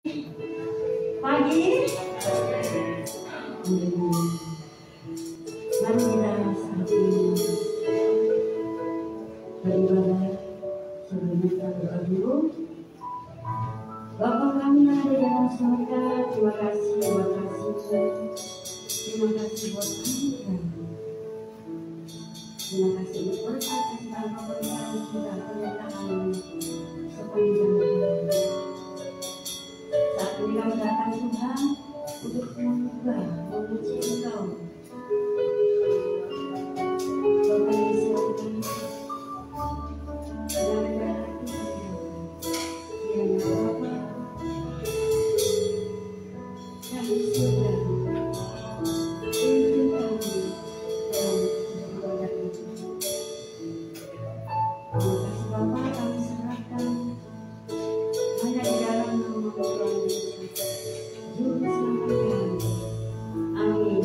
Pagi, mari kita saat ini beribadah sebelum kita berdoa dulu. Bapa kami yang ada di dalam surga, terima kasih buat kasih-Mu, terima kasih buat anugerah, terima kasih untuk berkat kasih Bapa berikan kita penyertaan sepanjang hari. Saat ini kami datang Tuhan untuk menyembah, memuji Engkau. Bapa yang silakan dengan rendah hati kami, kiranya Bapa yang di surga pimpin kami dalam ibadah ini. Terima kasih Bapa, kami serahkan hanya di dalam nama Tuhan Yesus, Juru Selamat kami. Amin.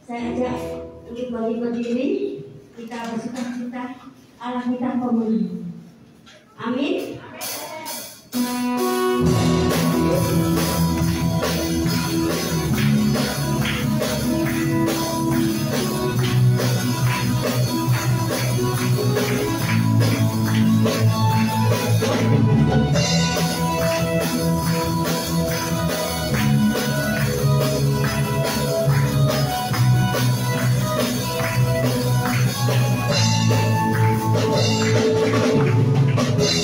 Saya ajak untuk berdiri, kita bersuka-cita, Allah kita pemenang. Amin.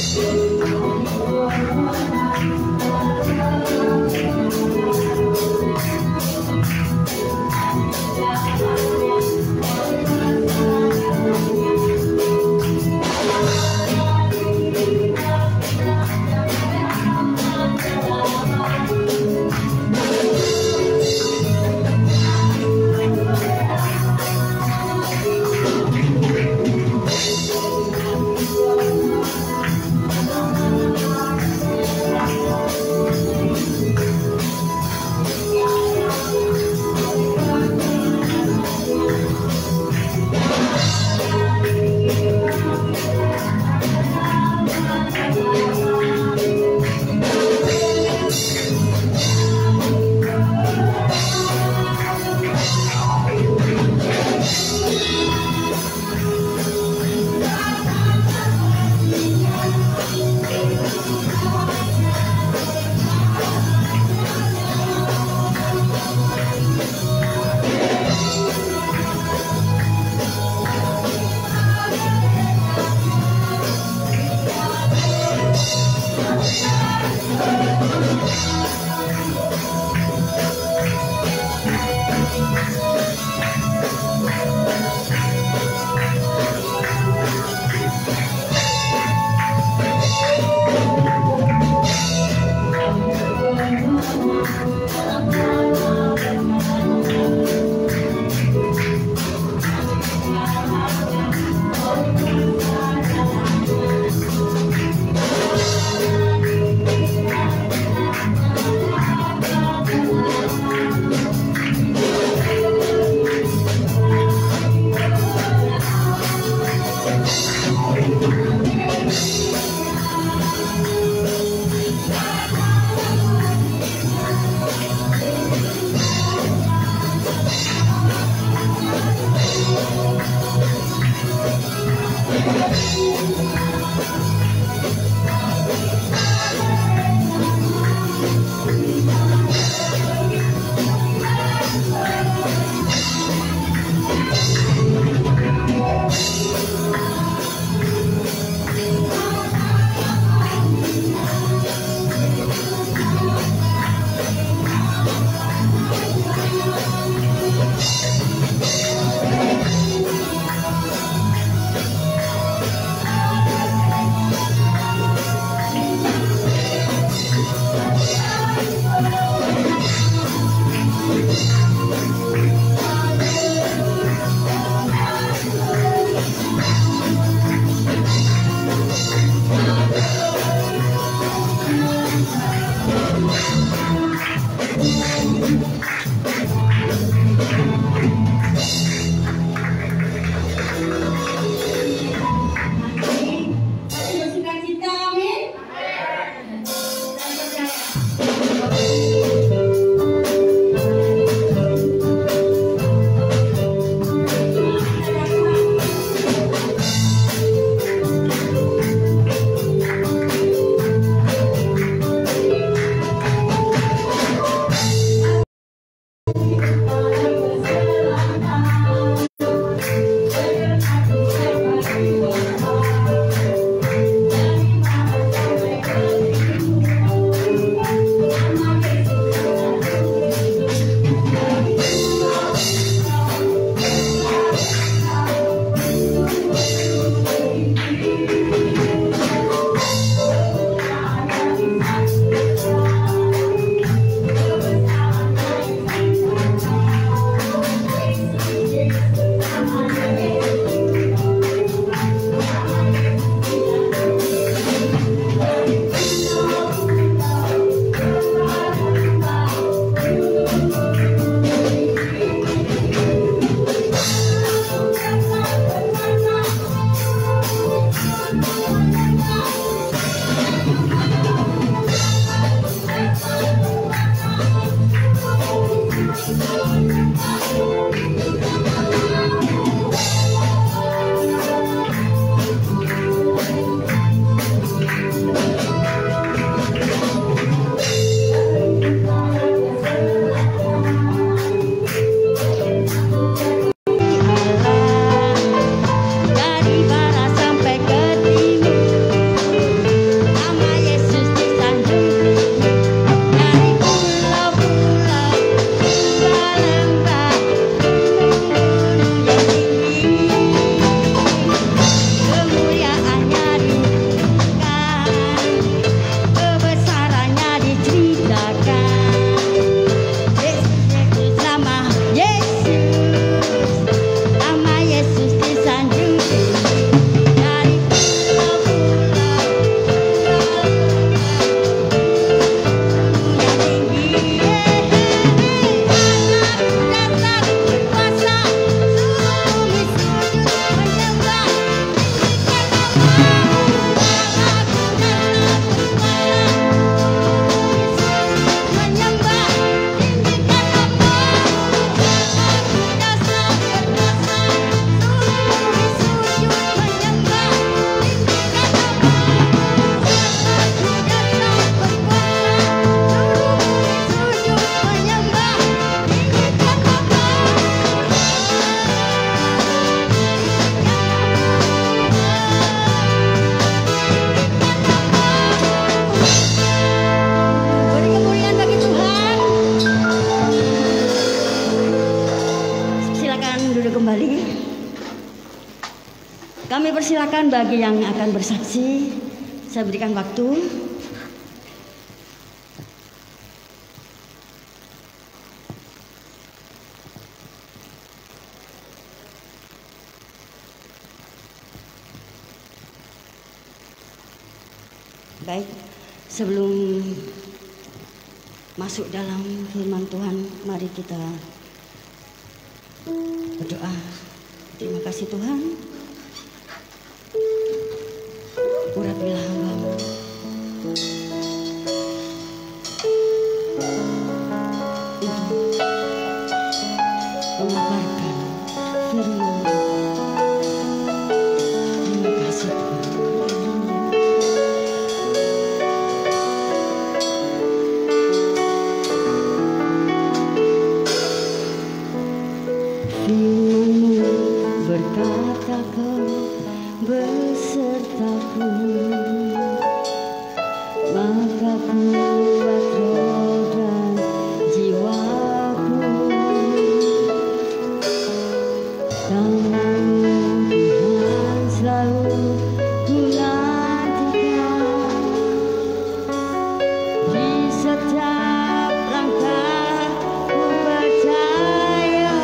Thank you. Kami persilakan bagi yang akan bersaksi, saya berikan waktu. Baik, sebelum masuk dalam firman Tuhan, mari kita berdoa. Terima kasih Tuhan. Urapilah hamba-Mu. Untuk mengabarkan firman-Mu. Terima kasih Tuhan. Firman-Mu berkata Kau besertaku, maka kuat roh dan jiwaku. Tangan-Mu Tuhan selalu ku nantikan, di setiap langkah ku percaya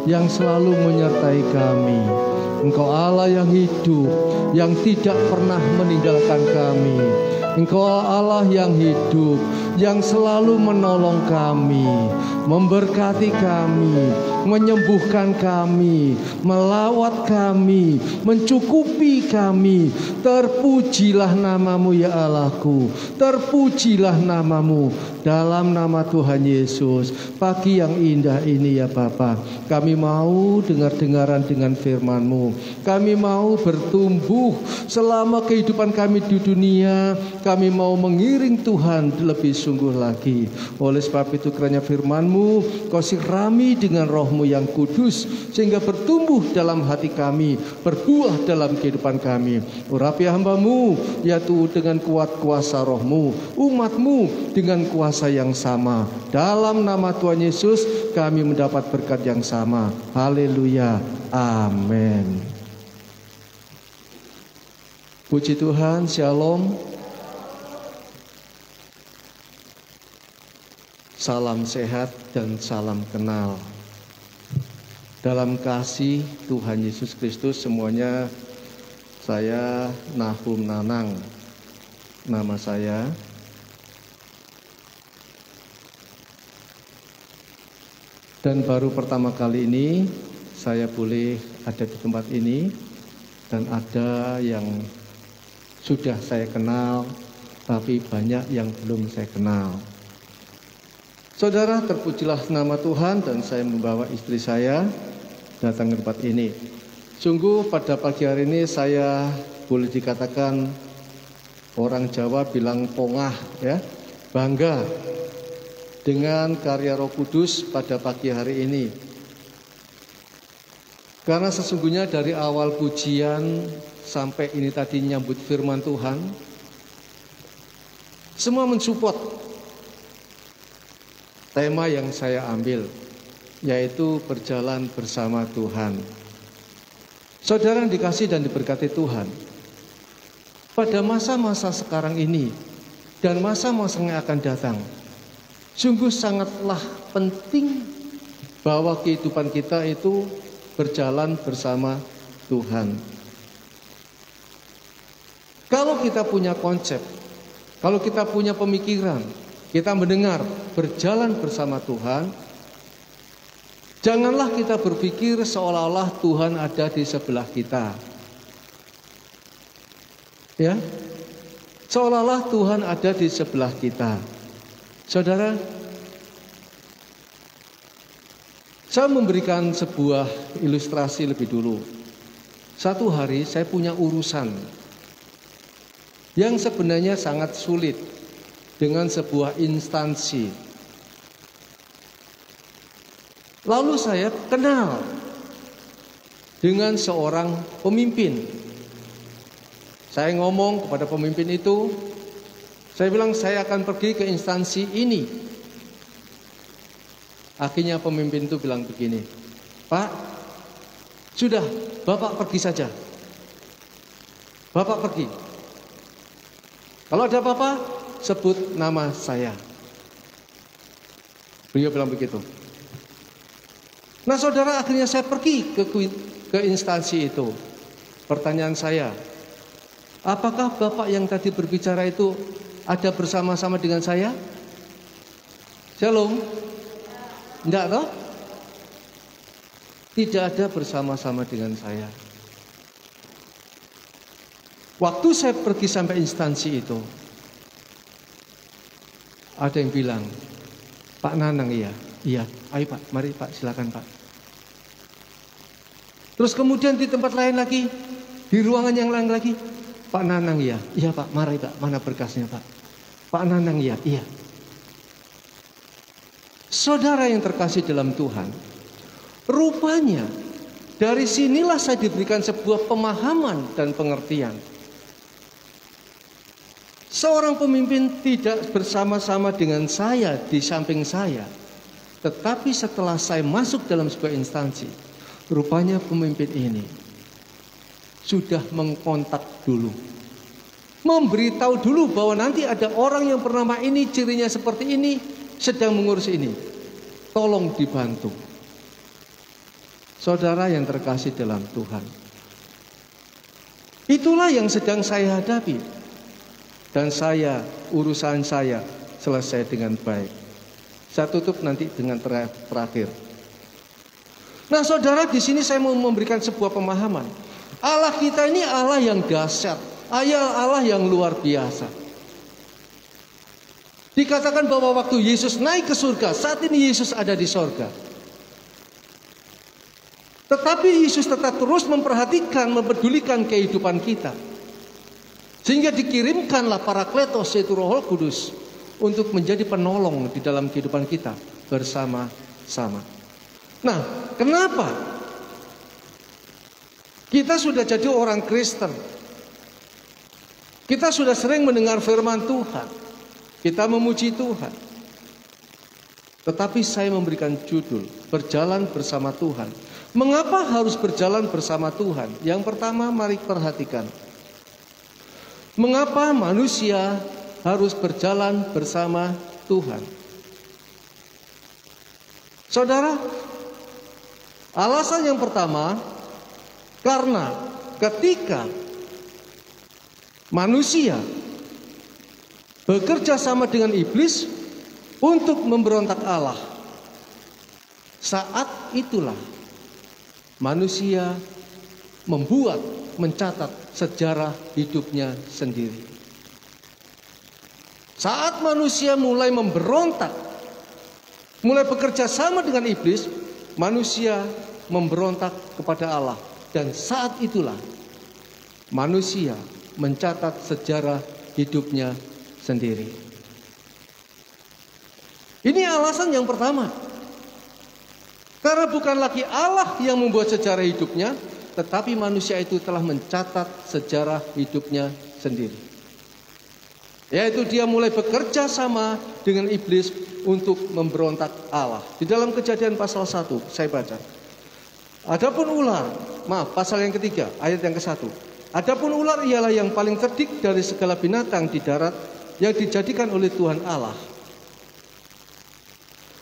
yang selalu menyertai kami. Engkau Allah yang hidup, yang tidak pernah meninggalkan kami. Engkau Allah yang hidup, yang selalu menolong kami, memberkati kami, menyembuhkan kami, melawat kami, mencukupi kami. Terpujilah namamu ya Allahku, terpujilah namamu. Dalam nama Tuhan Yesus, pagi yang indah ini ya Bapa, kami mau dengar-dengaran dengan firman-Mu. Kami mau bertumbuh selama kehidupan kami di dunia. Kami mau mengiring Tuhan lebih sungguh lagi. Oleh sebab itu kiranya firman-Mu Kau sirami dengan Roh-Mu yang kudus, sehingga bertumbuh dalam hati kami, berbuah dalam kehidupan kami. Urapi hamba-Mu, yaitu dengan kuat kuasa Roh-Mu, umat-Mu dengan kuasa yang sama. Dalam nama Tuhan Yesus kami mendapat berkat yang sama. Haleluya. Amin. Puji Tuhan. Shalom. Salam sehat dan salam kenal. Dalam kasih Tuhan Yesus Kristus semuanya, saya Nahum Nanang nama saya. Dan baru pertama kali ini saya boleh ada di tempat ini, dan ada yang sudah saya kenal, tapi banyak yang belum saya kenal. Saudara, terpujilah nama Tuhan, dan saya membawa istri saya datang ke tempat ini. Sungguh pada pagi hari ini saya boleh dikatakan orang Jawa bilang pongah ya, bangga dengan karya Roh Kudus pada pagi hari ini. Karena sesungguhnya dari awal pujian sampai ini tadi nyambut firman Tuhan, semua mensupport tema yang saya ambil, yaitu berjalan bersama Tuhan. Saudara yang dikasih dan diberkati Tuhan, pada masa-masa sekarang ini dan masa-masa yang akan datang, sungguh sangatlah penting bahwa kehidupan kita itu berjalan bersama Tuhan. Kalau kita punya konsep, kalau kita punya pemikiran, kita mendengar berjalan bersama Tuhan, janganlah kita berpikir seolah-olah Tuhan ada di sebelah kita. Ya, seolah-olah Tuhan ada di sebelah kita. Saudara, saya memberikan sebuah ilustrasi lebih dulu. Satu hari saya punya urusan yang sebenarnya sangat sulit dengan sebuah instansi. Lalu saya kenal dengan seorang pemimpin. Saya ngomong kepada pemimpin itu, saya bilang saya akan pergi ke instansi ini. Akhirnya pemimpin itu bilang begini, Pak, sudah, Bapak pergi saja. Bapak pergi. Kalau ada apa-apa, sebut nama saya. Beliau bilang begitu. Nah saudara, akhirnya saya pergi ke instansi itu. Pertanyaan saya, apakah Bapak yang tadi berbicara itu ada bersama-sama dengan saya? Shalom. Enggak toh? Tidak ada bersama-sama dengan saya. Waktu saya pergi sampai instansi itu, ada yang bilang, Pak Nanang, iya, ayo Pak, mari Pak, silakan Pak. Terus kemudian di tempat lain lagi, di ruangan yang lain lagi, Pak Nanang, iya Pak, mari Pak, mana berkasnya Pak? Pak Nanang, iya. Saudara yang terkasih dalam Tuhan, rupanya dari sinilah saya diberikan sebuah pemahaman dan pengertian. Seorang pemimpin tidak bersama-sama dengan saya di samping saya, tetapi setelah saya masuk dalam sebuah instansi, rupanya pemimpin ini sudah mengkontak dulu, memberitahu dulu bahwa nanti ada orang yang bernama ini, cirinya seperti ini, sedang mengurus ini, tolong dibantu. Saudara yang terkasih dalam Tuhan, itulah yang sedang saya hadapi. Dan urusan saya selesai dengan baik. Saya tutup nanti dengan terakhir. Nah saudara, di sini saya mau memberikan sebuah pemahaman. Allah kita ini Allah yang dahsyat, Allah yang luar biasa. Dikatakan bahwa waktu Yesus naik ke surga, saat ini Yesus ada di surga. Tetapi Yesus tetap terus memperhatikan, mempedulikan kehidupan kita. Sehingga dikirimkanlah Parakletos, yaitu Roh Kudus, untuk menjadi penolong di dalam kehidupan kita bersama-sama. Nah, kenapa? Kita sudah jadi orang Kristen. Kita sudah sering mendengar firman Tuhan. Kita memuji Tuhan. Tetapi saya memberikan judul, berjalan bersama Tuhan. Mengapa harus berjalan bersama Tuhan? Yang pertama, mari perhatikan. Mengapa manusia harus berjalan bersama Tuhan? Saudara, alasan yang pertama, karena ketika manusia bekerja sama dengan iblis untuk memberontak Allah, saat itulah manusia mencatat sejarah hidupnya sendiri. Saat manusia mulai memberontak, mulai bekerja sama dengan iblis, manusia memberontak kepada Allah. Dan saat itulah manusia mencatat sejarah hidupnya sendiri. Ini alasan yang pertama. Karena bukan lagi Allah yang membuat sejarah hidupnya, tetapi manusia itu telah mencatat sejarah hidupnya sendiri. Yaitu dia mulai bekerja sama dengan iblis untuk memberontak Allah. Di dalam Kejadian pasal 1 saya baca. Pasal yang ketiga, ayat yang ke-1. Adapun ular ialah yang paling cerdik dari segala binatang di darat yang dijadikan oleh Tuhan Allah.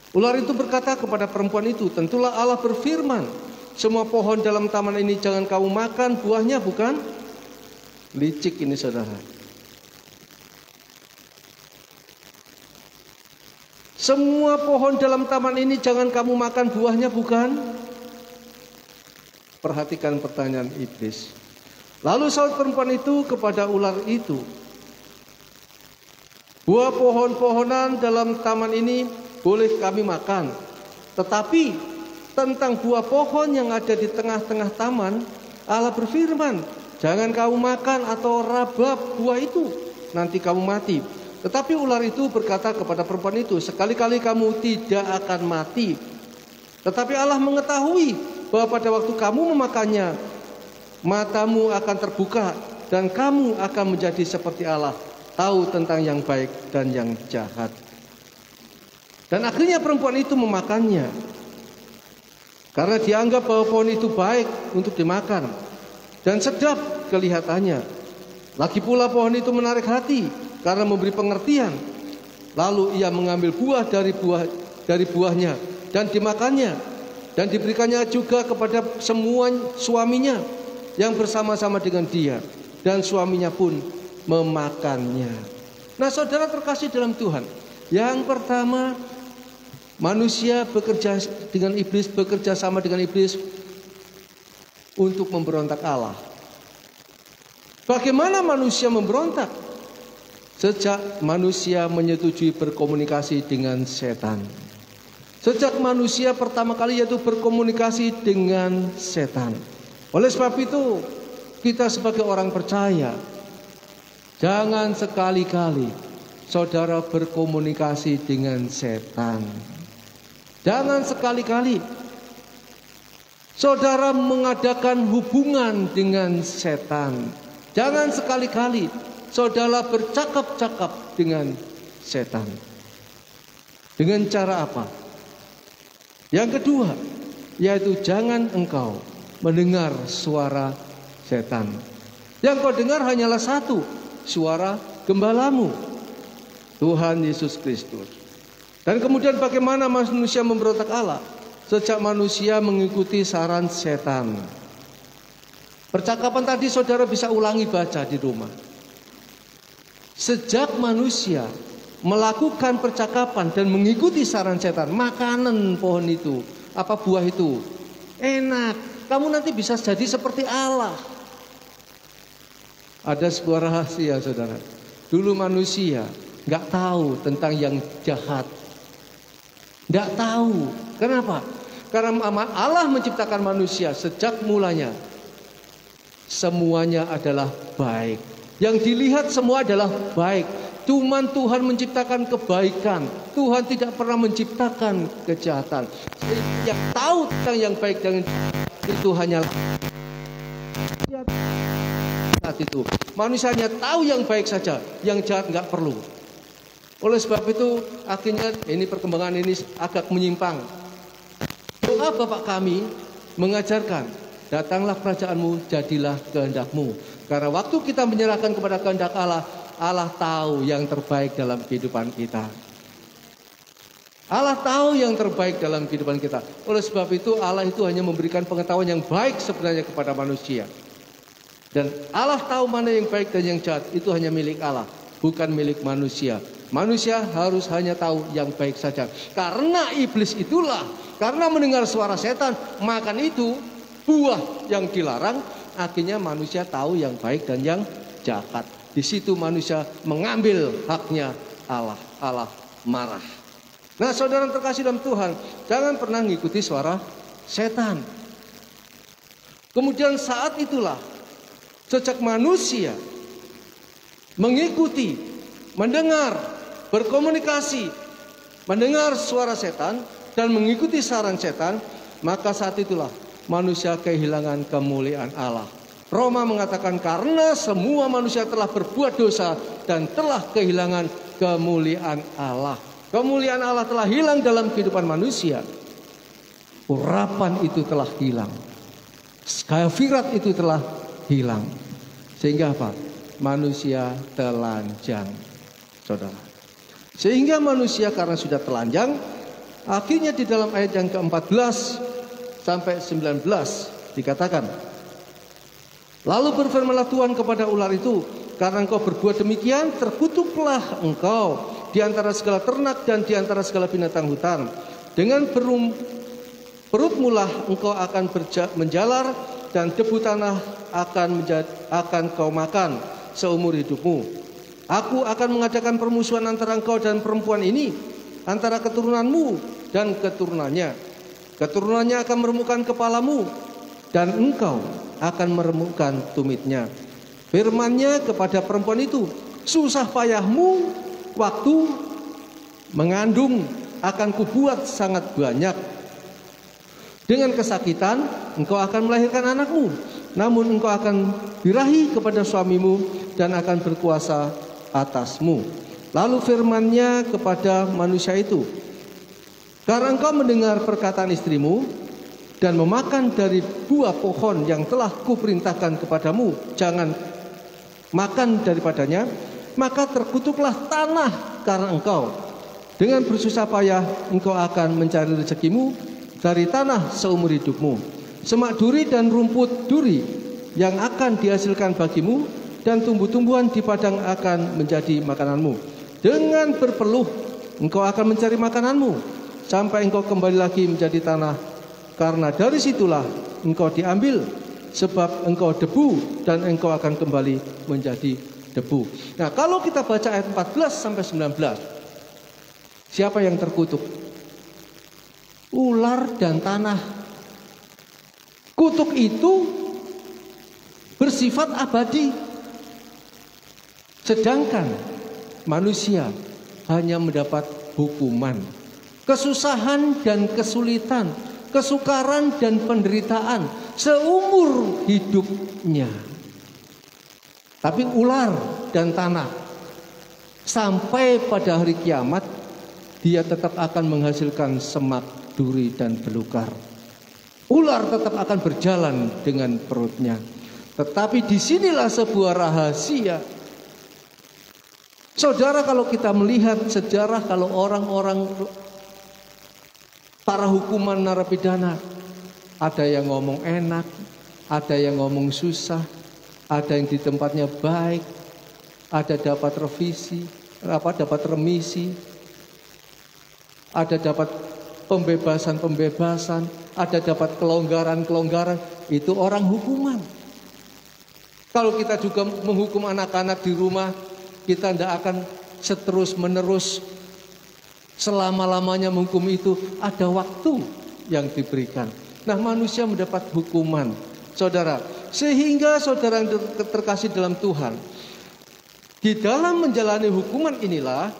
Ular itu berkata kepada perempuan itu, tentulah Allah berfirman, semua pohon dalam taman ini jangan kamu makan buahnya, bukan? Licik ini saudara. Semua pohon dalam taman ini jangan kamu makan buahnya, bukan? Perhatikan pertanyaan iblis. Lalu saud perempuan itu kepada ular itu, buah pohon-pohonan dalam taman ini boleh kami makan, tetapi tentang buah pohon yang ada di tengah-tengah taman, Allah berfirman, jangan kamu makan atau raba buah itu, nanti kamu mati. Tetapi ular itu berkata kepada perempuan itu, sekali-kali kamu tidak akan mati. Tetapi Allah mengetahui bahwa pada waktu kamu memakannya, matamu akan terbuka dan kamu akan menjadi seperti Allah, tahu tentang yang baik dan yang jahat. Dan akhirnya perempuan itu memakannya karena dianggap bahwa pohon itu baik untuk dimakan dan sedap kelihatannya. Lagi pula pohon itu menarik hati karena memberi pengertian. Lalu ia mengambil buah dari buahnya dan dimakannya, dan diberikannya juga kepada semua suaminya yang bersama-sama dengan dia, dan suaminya pun memakannya. Nah saudara terkasih dalam Tuhan, yang pertama, manusia bekerja sama dengan iblis untuk memberontak Allah. Bagaimana manusia memberontak? Sejak manusia menyetujui berkomunikasi dengan setan. Sejak manusia pertama kali yaitu berkomunikasi dengan setan. Oleh sebab itu, kita sebagai orang percaya, jangan sekali-kali saudara berkomunikasi dengan setan. Jangan sekali-kali saudara mengadakan hubungan dengan setan. Jangan sekali-kali saudara bercakap-cakap dengan setan. Dengan cara apa? Yang kedua, yaitu jangan engkau mendengar suara setan. Yang kau dengar hanyalah satu, suara gembalamu, Tuhan Yesus Kristus. Dan kemudian bagaimana manusia memberontak Allah? sejak manusia mengikuti saran setan. Percakapan tadi saudara bisa ulangi baca di rumah. Sejak manusia melakukan percakapan dan mengikuti saran setan, makanan pohon itu, apa buah itu, enak. Kamu nanti bisa jadi seperti Allah. Ada sebuah rahasia saudara. Dulu manusia nggak tahu tentang yang jahat. Nggak tahu. Kenapa? Karena Allah menciptakan manusia sejak mulanya. Semuanya adalah baik. Yang dilihat semua adalah baik. Cuman Tuhan menciptakan kebaikan. Tuhan tidak pernah menciptakan kejahatan. Yang tahu tentang yang baik dan itu hanyalah saat itu. Manusianya tahu yang baik saja, yang jahat nggak perlu. Oleh sebab itu akhirnya ini perkembangan ini agak menyimpang. Doa Bapa kami mengajarkan, datanglah kerajaanmu, jadilah kehendakmu. Karena waktu kita menyerahkan kepada kehendak Allah, Allah tahu yang terbaik dalam kehidupan kita. Allah tahu yang terbaik dalam kehidupan kita. Oleh sebab itu Allah itu hanya memberikan pengetahuan yang baik sebenarnya kepada manusia. Dan Allah tahu mana yang baik dan yang jahat. Itu hanya milik Allah, bukan milik manusia. Manusia harus hanya tahu yang baik saja. Karena iblis itulah, karena mendengar suara setan, makan itu buah yang dilarang. Akhirnya manusia tahu yang baik dan yang jahat. Di situ manusia mengambil haknya Allah. Allah marah. Nah saudara terkasih dalam Tuhan, jangan pernah mengikuti suara setan. Kemudian saat itulah, sejak manusia mengikuti, mendengar, berkomunikasi, mendengar suara setan dan mengikuti saran setan, maka saat itulah manusia kehilangan kemuliaan Allah. Roma mengatakan karena semua manusia telah berbuat dosa dan telah kehilangan kemuliaan Allah. Kemuliaan Allah telah hilang dalam kehidupan manusia. Urapan itu telah hilang. Kafirat itu telah hilang. Sehingga apa? Manusia telanjang, saudara. Sehingga manusia karena sudah telanjang, akhirnya di dalam ayat yang ke-14 sampai 19 dikatakan, lalu berfirmanlah Tuhan kepada ular itu, karena engkau berbuat demikian, terkutuklah engkau di antara segala ternak dan di antara segala binatang hutan. Dengan perutmulah engkau akan menjalar dan debu tanah akan kau makan seumur hidupmu. Aku akan mengadakan permusuhan antara engkau dan perempuan ini, antara keturunanmu dan keturunannya. Keturunannya akan meremukkan kepalamu dan engkau akan meremukkan tumitnya. Firman-Nya kepada perempuan itu, susah payahmu waktu mengandung akan kubuat sangat banyak. Dengan kesakitan engkau akan melahirkan anakmu, namun engkau akan birahi kepada suamimu dan akan berkuasa atasmu. Lalu firman-Nya kepada manusia itu, karena engkau mendengar perkataan istrimu dan memakan dari buah pohon yang telah kuperintahkan kepadamu, jangan makan daripadanya, maka terkutuklah tanah karena engkau. Dengan bersusah payah engkau akan mencari rezekimu dari tanah seumur hidupmu. Semak duri dan rumput duri yang akan dihasilkan bagimu, dan tumbuh-tumbuhan di padang akan menjadi makananmu. Dengan berpeluh engkau akan mencari makananmu sampai engkau kembali lagi menjadi tanah, karena dari situlah engkau diambil, sebab engkau debu dan engkau akan kembali menjadi debu. Nah, kalau kita baca ayat 14 sampai 19, siapa yang terkutuk? Ular dan tanah. Kutuk itu bersifat abadi, sedangkan manusia hanya mendapat hukuman, kesusahan dan kesulitan, kesukaran dan penderitaan seumur hidupnya. Tapi ular dan tanah sampai pada hari kiamat dia tetap akan menghasilkan semak, duri dan belukar. Ular tetap akan berjalan dengan perutnya. Tetapi disinilah sebuah rahasia. Saudara, kalau kita melihat sejarah, kalau orang-orang para hukuman narapidana. Ada yang ngomong enak, ada yang ngomong susah, ada yang di tempatnya baik, ada dapat revisi, dapat remisi, ada dapat pembebasan, ada dapat kelonggaran. Itu orang hukuman. Kalau kita juga menghukum anak-anak di rumah, kita tidak akan seterus menerus selama-lamanya menghukum itu. Ada waktu yang diberikan. Nah, manusia mendapat hukuman, saudara. Sehingga saudara yang terkasih dalam Tuhan, di dalam menjalani hukuman inilah,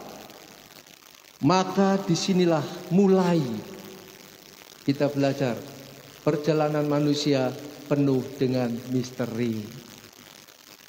maka disinilah mulai kita belajar perjalanan manusia penuh dengan misteri.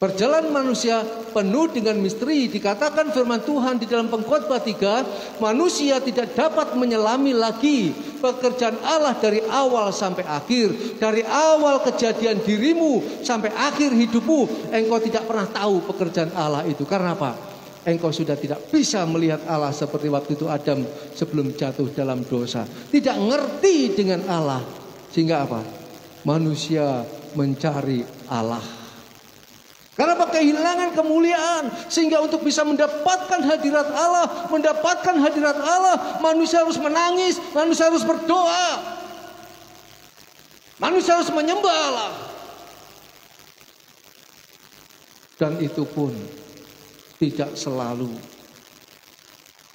Perjalanan manusia penuh dengan misteri. Dikatakan firman Tuhan di dalam Pengkhotbah 3, manusia tidak dapat menyelami lagi pekerjaan Allah dari awal sampai akhir. Dari awal kejadian dirimu sampai akhir hidupmu, engkau tidak pernah tahu pekerjaan Allah itu. Karena apa? Engkau sudah tidak bisa melihat Allah seperti waktu itu Adam sebelum jatuh dalam dosa. Tidak ngerti dengan Allah. Sehingga apa? Manusia mencari Allah. Karena kehilangan kemuliaan, sehingga untuk bisa mendapatkan hadirat Allah, manusia harus menangis, manusia harus berdoa, manusia harus menyembah Allah. Dan itu pun tidak selalu.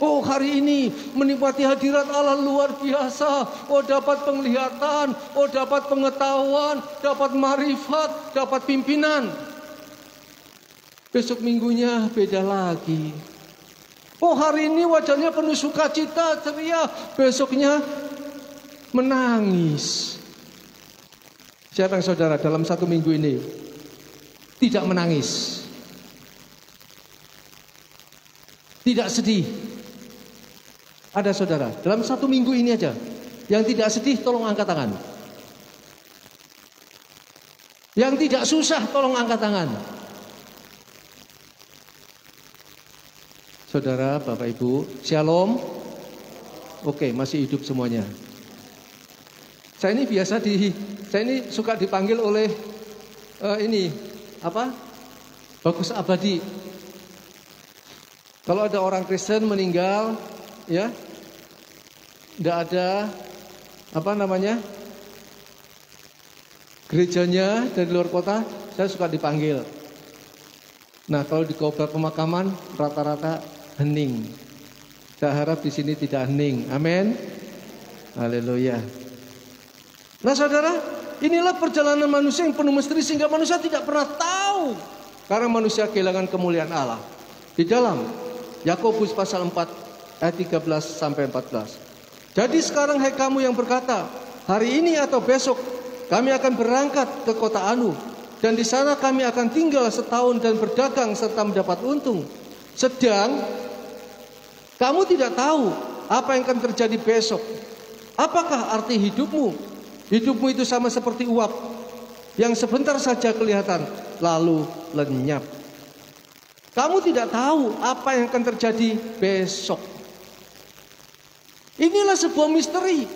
Oh, hari ini menikmati hadirat Allah luar biasa. Oh, dapat penglihatan, oh dapat pengetahuan, dapat marifat, dapat pimpinan. Besok minggunya beda lagi. Oh, hari ini wajahnya penuh sukacita, ceria. Besoknya menangis. Siapa yang saudara dalam satu minggu ini tidak menangis? Tidak sedih? Ada saudara dalam satu minggu ini aja yang tidak sedih, tolong angkat tangan. Yang tidak susah, tolong angkat tangan. Saudara, Bapak Ibu, Shalom. Oke, masih hidup semuanya. Saya ini suka dipanggil oleh Bagus Abadi. Kalau ada orang Kristen meninggal, ya, tidak ada gerejanya dari luar kota, saya suka dipanggil. Nah, kalau di khotbah pemakaman rata-rata hening. Saya harap di sini tidak hening. Amin. Haleluya. Nah, saudara, inilah perjalanan manusia yang penuh misteri, sehingga manusia tidak pernah tahu. Karena manusia kehilangan kemuliaan Allah. Di dalam Yakobus pasal 4 ayat 13 sampai 14. Jadi sekarang hai kamu yang berkata, hari ini atau besok kami akan berangkat ke kota Anu, dan di sana kami akan tinggal setahun dan berdagang serta mendapat untung. Sedang kamu tidak tahu apa yang akan terjadi besok. Apakah arti hidupmu? Hidupmu itu sama seperti uap yang sebentar saja kelihatan lalu lenyap. Kamu tidak tahu apa yang akan terjadi besok. Inilah sebuah misteri.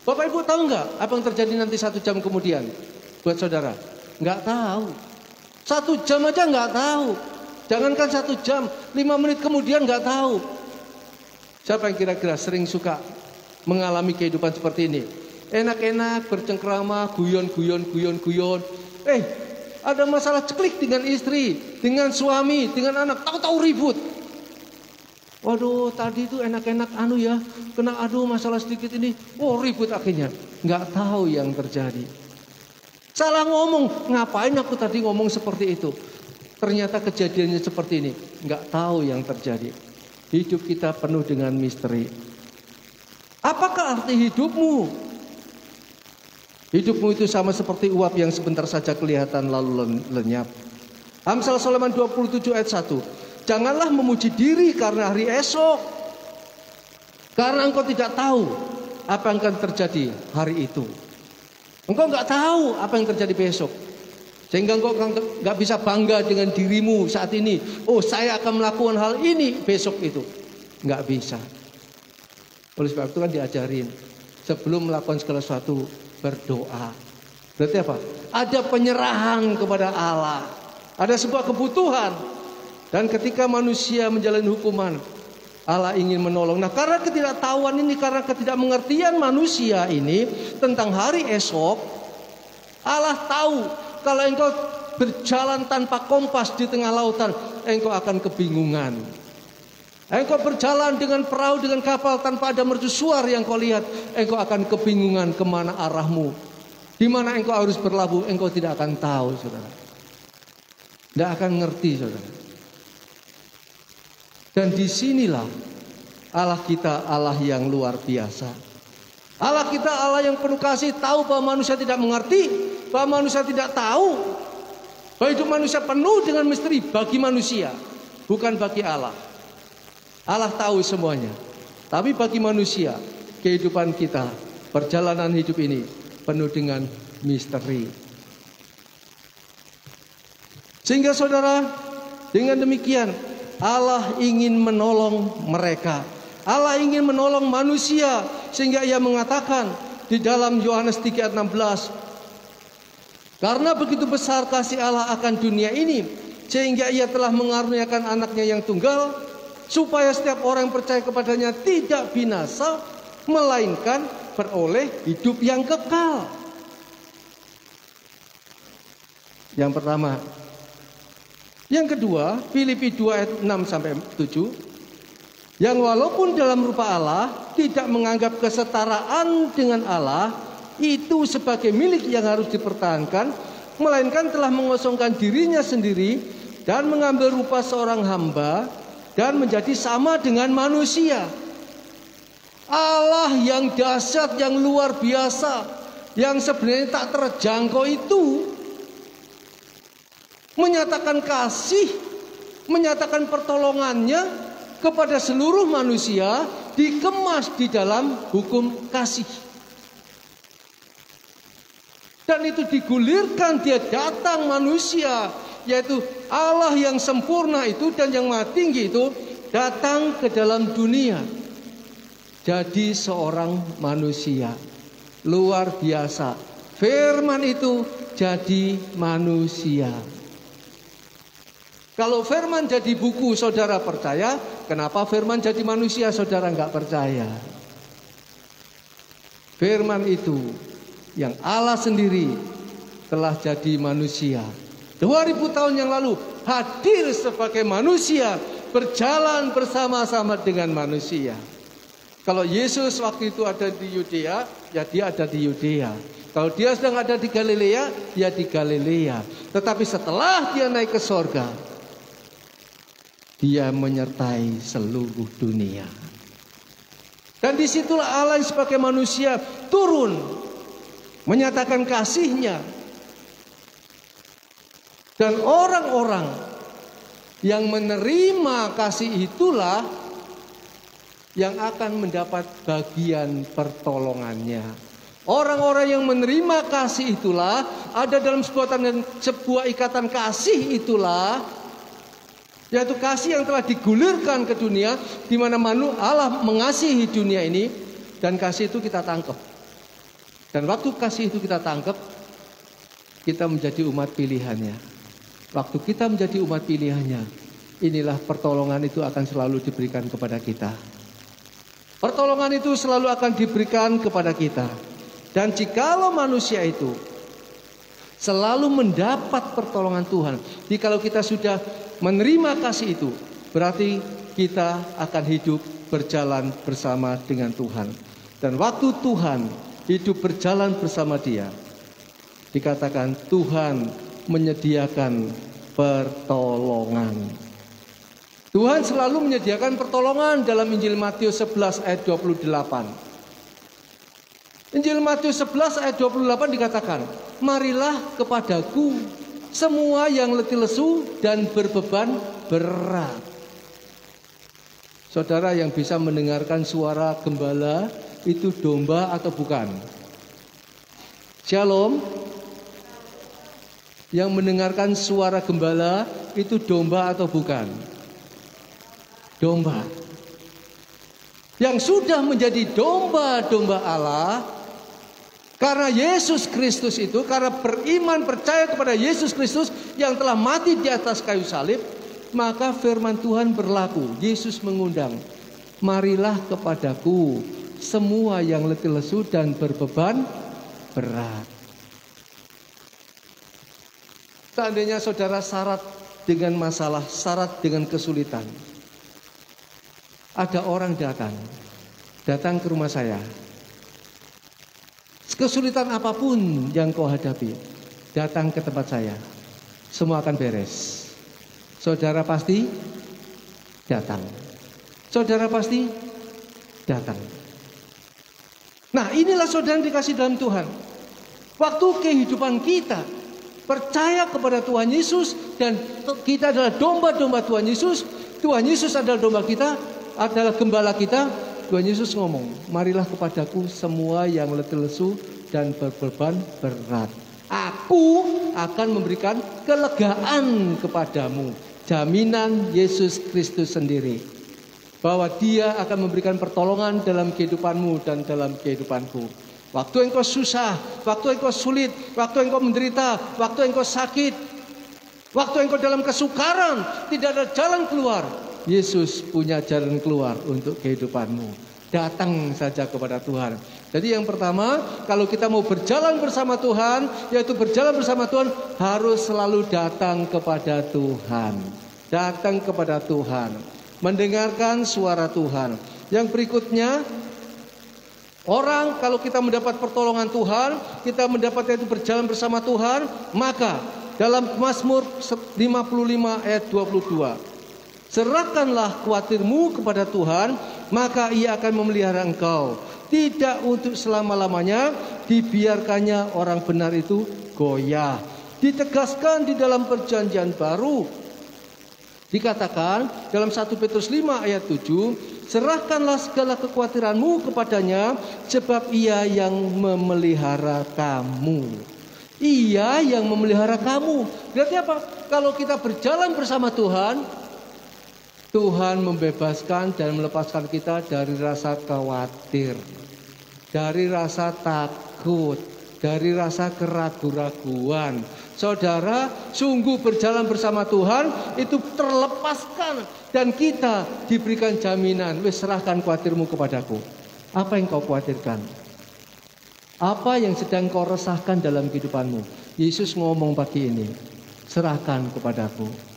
Bapak Ibu tahu nggak apa yang terjadi nanti 1 jam kemudian? Buat saudara, nggak tahu. 1 jam aja nggak tahu. Jangankan 1 jam, 5 menit kemudian nggak tahu. Siapa yang kira-kira sering suka mengalami kehidupan seperti ini? Enak-enak, bercengkrama, guyon. Ada masalah ceklik dengan istri, dengan suami, dengan anak, tahu-tahu ribut. Waduh, tadi itu enak-enak kena masalah sedikit ini, ribut akhirnya. Nggak tahu yang terjadi. Salah ngomong, ngapain aku tadi ngomong seperti itu? Ternyata kejadiannya seperti ini. Nggak tahu yang terjadi. Hidup kita penuh dengan misteri. Apakah arti hidupmu? Hidupmu itu sama seperti uap yang sebentar saja kelihatan lalu lenyap. Amsal Sulaiman 27 ayat 1. Janganlah memuji diri karena hari esok, karena engkau tidak tahu apa yang akan terjadi hari itu. Engkau nggak tahu apa yang terjadi besok, sehingga engkau nggak bisa bangga dengan dirimu saat ini. Oh, saya akan melakukan hal ini besok itu, nggak bisa. Oleh sebab itu kan diajarin, sebelum melakukan segala sesuatu berdoa. Berarti apa? Ada penyerahan kepada Allah. Ada sebuah kebutuhan. Dan ketika manusia menjalani hukuman, Allah ingin menolong. Nah, karena ketidaktahuan ini, karena ketidakmengertian manusia ini tentang hari esok, Allah tahu kalau engkau berjalan tanpa kompas di tengah lautan, engkau akan kebingungan. Engkau berjalan dengan perahu, dengan kapal tanpa ada mercusuar yang kau lihat, engkau akan kebingungan kemana arahmu. Di mana engkau harus berlabuh, engkau tidak akan tahu, saudara. Tidak akan ngerti, saudara. Dan disinilah Allah kita, Allah yang luar biasa. Allah kita, Allah yang penuh kasih, tahu bahwa manusia tidak mengerti, bahwa manusia tidak tahu, bahwa hidup manusia penuh dengan misteri bagi manusia, bukan bagi Allah. Allah tahu semuanya. Tapi bagi manusia, kehidupan kita, perjalanan hidup ini penuh dengan misteri. Sehingga saudara, dengan demikian Allah ingin menolong mereka. Allah ingin menolong manusia. Sehingga ia mengatakan di dalam Yohanes 3:16, karena begitu besar kasih Allah akan dunia ini, sehingga ia telah mengaruniakan anaknya yang tunggal, supaya setiap orang yang percaya kepadanya tidak binasa, melainkan beroleh hidup yang kekal. Yang pertama. Yang kedua, Filipi 2 ayat 6-7, yang walaupun dalam rupa Allah tidak menganggap kesetaraan dengan Allah itu sebagai milik yang harus dipertahankan, melainkan telah mengosongkan dirinya sendiri dan mengambil rupa seorang hamba dan menjadi sama dengan manusia. Allah yang dahsyat, yang luar biasa, yang sebenarnya tak terjangkau itu menyatakan kasih, menyatakan pertolongannya kepada seluruh manusia, dikemas di dalam hukum kasih. Dan itu digulirkan, dia datang manusia, yaitu Allah yang sempurna itu dan yang maha tinggi itu datang ke dalam dunia. Jadi seorang manusia luar biasa. Firman itu jadi manusia. Kalau firman jadi buku, saudara percaya. Kenapa firman jadi manusia, saudara nggak percaya? Firman itu yang Allah sendiri telah jadi manusia. 2000 tahun yang lalu hadir sebagai manusia, berjalan bersama-sama dengan manusia. Kalau Yesus waktu itu ada di Yudea, ya dia ada di Yudea. Kalau dia sedang ada di Galilea, ya di Galilea. Tetapi setelah dia naik ke sorga, dia menyertai seluruh dunia. Dan disitulah Allah sebagai manusia turun, menyatakan kasih-Nya. Dan orang-orang yang menerima kasih itulah yang akan mendapat bagian pertolongannya. Orang-orang yang menerima kasih itulah, ada dalam sebuah ikatan kasih itulah, yaitu kasih yang telah digulirkan ke dunia, di mana Allah mengasihi dunia ini, dan kasih itu kita tangkap. Dan waktu kasih itu kita tangkap, kita menjadi umat pilihannya. Waktu kita menjadi umat pilihannya, inilah pertolongan itu akan selalu diberikan kepada kita. Pertolongan itu selalu akan diberikan kepada kita. Dan jikalau manusia itu selalu mendapat pertolongan Tuhan, jikalau kita sudah menerima kasih itu, berarti kita akan hidup berjalan bersama dengan Tuhan. Dan waktu Tuhan hidup berjalan bersama Dia, dikatakan Tuhan menyediakan pertolongan. Tuhan selalu menyediakan pertolongan dalam Injil Matius 11 ayat 28. Injil Matius 11 ayat 28 dikatakan, marilah kepadaku semua yang letih lesu dan berbeban berat. Saudara yang bisa mendengarkan suara gembala itu domba atau bukan? Shalom. Yang mendengarkan suara gembala itu domba atau bukan? Domba. yang sudah menjadi domba-domba Allah, karena Yesus Kristus itu, karena beriman percaya kepada Yesus Kristus yang telah mati di atas kayu salib, maka firman Tuhan berlaku. Yesus mengundang, marilah kepadaku semua yang letih lesu dan berbeban berat. Seandainya saudara syarat dengan masalah, syarat dengan kesulitan, ada orang datang ke rumah saya. Kesulitan apapun yang kau hadapi, datang ke tempat saya, semua akan beres. Saudara pasti datang. Saudara pasti datang. Nah, inilah saudara yang dikasih dalam Tuhan. Waktu kehidupan kita percaya kepada Tuhan Yesus dan kita adalah domba-domba Tuhan Yesus. Tuhan Yesus adalah domba kita, adalah gembala kita. Tuhan Yesus ngomong, marilah kepadaku semua yang letih lesu dan berbeban berat. Aku akan memberikan kelegaan kepadamu. Jaminan Yesus Kristus sendiri, bahwa Dia akan memberikan pertolongan dalam kehidupanmu dan dalam kehidupanku. Waktu engkau susah, waktu engkau sulit, waktu engkau menderita, waktu engkau sakit, waktu engkau dalam kesukaran, tidak ada jalan keluar, Yesus punya jalan keluar untuk kehidupanmu. Datang saja kepada Tuhan. Jadi yang pertama, kalau kita mau berjalan bersama Tuhan, yaitu berjalan bersama Tuhan, harus selalu datang kepada Tuhan. Datang kepada Tuhan, mendengarkan suara Tuhan. Yang berikutnya, orang kalau kita mendapat pertolongan Tuhan, kita mendapat itu berjalan bersama Tuhan, maka dalam Mazmur 55 ayat 22, serahkanlah khawatirmu kepada Tuhan, maka Ia akan memelihara engkau. Tidak untuk selama-lamanya dibiarkannya orang benar itu goyah. Ditegaskan di dalam perjanjian baru, dikatakan dalam 1 Petrus 5 ayat 7, serahkanlah segala kekhawatiranmu kepadanya, sebab Ia yang memelihara kamu. Ia yang memelihara kamu. Berarti apa? Kalau kita berjalan bersama Tuhan, Tuhan membebaskan dan melepaskan kita dari rasa khawatir, dari rasa takut, dari rasa keraguan-raguan. Saudara, sungguh berjalan bersama Tuhan itu terlepaskan dan kita diberikan jaminan. Wes, serahkan khawatirmu kepadaku. Apa yang kau khawatirkan? Apa yang sedang kau resahkan dalam kehidupanmu? Yesus ngomong pagi ini, serahkan kepadaku.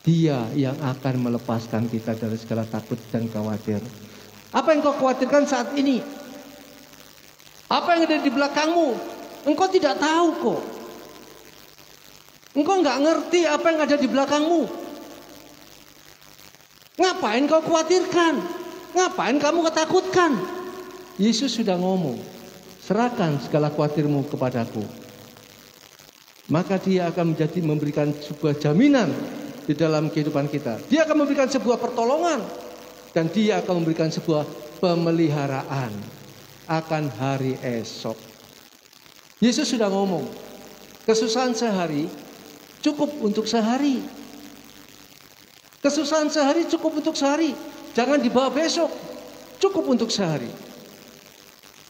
Dia yang akan melepaskan kita dari segala takut dan khawatir. Apa yang kau khawatirkan saat ini? Apa yang ada di belakangmu? Engkau tidak tahu kok. Engkau nggak ngerti apa yang ada di belakangmu. Ngapain kau khawatirkan? Ngapain kamu ketakutkan? Yesus sudah ngomong, serahkan segala khawatirmu kepadaku. Maka Dia akan memberikan sebuah jaminan di dalam kehidupan kita. Dia akan memberikan sebuah pertolongan dan Dia akan memberikan sebuah pemeliharaan akan hari esok. Yesus sudah ngomong, kesusahan sehari cukup untuk sehari. Kesusahan sehari cukup untuk sehari. Jangan dibawa besok. Cukup untuk sehari.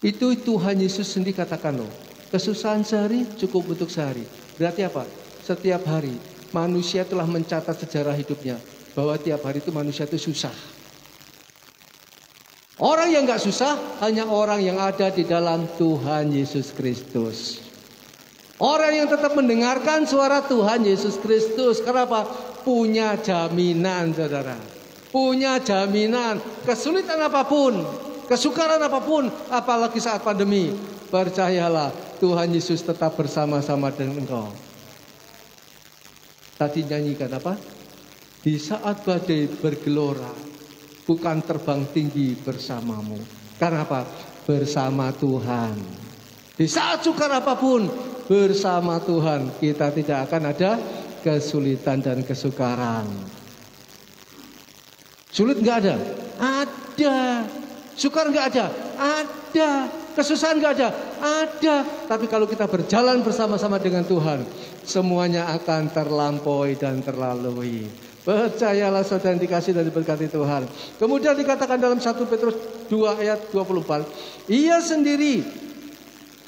Itu Tuhan Yesus sendiri katakan loh. Kesusahan sehari cukup untuk sehari. Berarti apa? Setiap hari manusia telah mencatat sejarah hidupnya bahwa tiap hari itu manusia itu susah. Orang yang gak susah hanya orang yang ada di dalam Tuhan Yesus Kristus. Orang yang tetap mendengarkan suara Tuhan Yesus Kristus. Kenapa? Punya jaminan, saudara. Punya jaminan. Kesulitan apapun, kesukaran apapun, apalagi saat pandemi, percayalah Tuhan Yesus tetap bersama-sama dengan engkau. Tadi nyanyikan apa? Di saat badai bergelora, bukan terbang tinggi bersamamu. Karena apa? Bersama Tuhan. Di saat sukar apapun, bersama Tuhan kita tidak akan ada kesulitan dan kesukaran. Sulit nggak ada? Ada. Sukar nggak ada? Ada. Kesusahan nggak ada? Ada. Tapi kalau kita berjalan bersama-sama dengan Tuhan, semuanya akan terlampaui dan terlalui. Percayalah saudara yang dikasih dan diberkati Tuhan. Kemudian dikatakan dalam 1 Petrus 2 ayat 24, Ia sendiri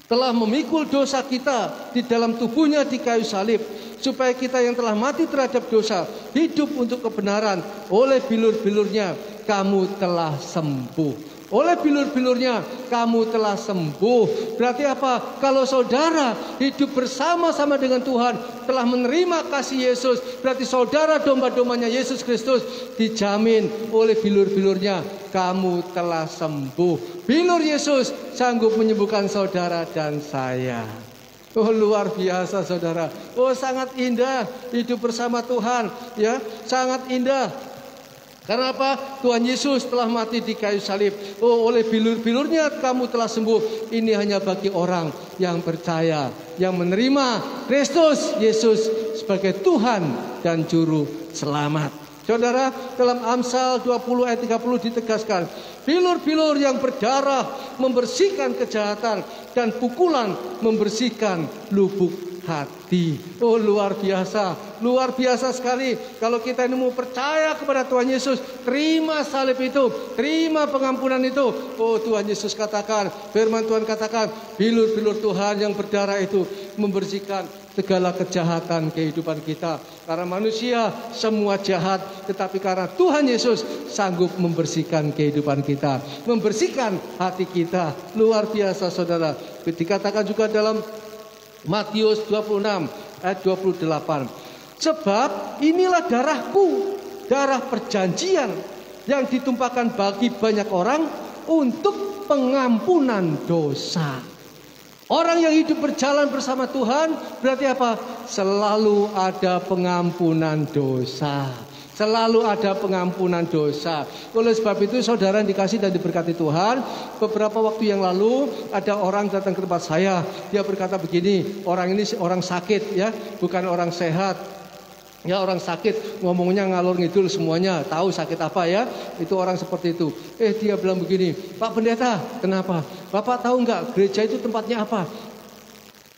telah memikul dosa kita di dalam tubuhnya di kayu salib, supaya kita yang telah mati terhadap dosa hidup untuk kebenaran. Oleh bilur-bilurnya kamu telah sembuh. Oleh bilur-bilurnya kamu telah sembuh. Berarti apa? Kalau saudara hidup bersama-sama dengan Tuhan, telah menerima kasih Yesus, berarti saudara domba-dombanya Yesus Kristus, dijamin oleh bilur-bilurnya kamu telah sembuh. Bilur Yesus sanggup menyembuhkan saudara dan saya. Oh, luar biasa saudara. Oh, sangat indah hidup bersama Tuhan, ya, sangat indah. Karena apa? Tuhan Yesus telah mati di kayu salib. Oh, oleh bilur-bilurnya kamu telah sembuh. Ini hanya bagi orang yang percaya, yang menerima Kristus Yesus sebagai Tuhan dan Juru Selamat. Saudara, dalam Amsal 20 ayat 30 ditegaskan, bilur-bilur yang berdarah membersihkan kejahatan, dan pukulan membersihkan lubuk hati. Oh, luar biasa sekali. Kalau kita ini mau percaya kepada Tuhan Yesus, terima salib itu, terima pengampunan itu. Oh, Tuhan Yesus katakan, firman Tuhan katakan, bilur-bilur Tuhan yang berdarah itu membersihkan segala kejahatan kehidupan kita. Karena manusia semua jahat, tetapi karena Tuhan Yesus sanggup membersihkan kehidupan kita, membersihkan hati kita. Luar biasa saudara. Dikatakan juga dalam Matius 26 ayat 28. Sebab inilah darahku, darah perjanjian yang ditumpahkan bagi banyak orang untuk pengampunan dosa. Orang yang hidup berjalan bersama Tuhan berarti apa? Selalu ada pengampunan dosa. Selalu ada pengampunan dosa. Oleh sebab itu saudara yang dikasih dan diberkati Tuhan, beberapa waktu yang lalu ada orang datang ke tempat saya. Dia berkata begini, orang ini orang sakit ya, bukan orang sehat. Ya, orang sakit, ngomongnya ngalor ngidul semuanya, tahu sakit apa ya. Itu orang seperti itu. Dia bilang begini, Pak Pendeta, kenapa? Bapak tahu nggak gereja itu tempatnya apa?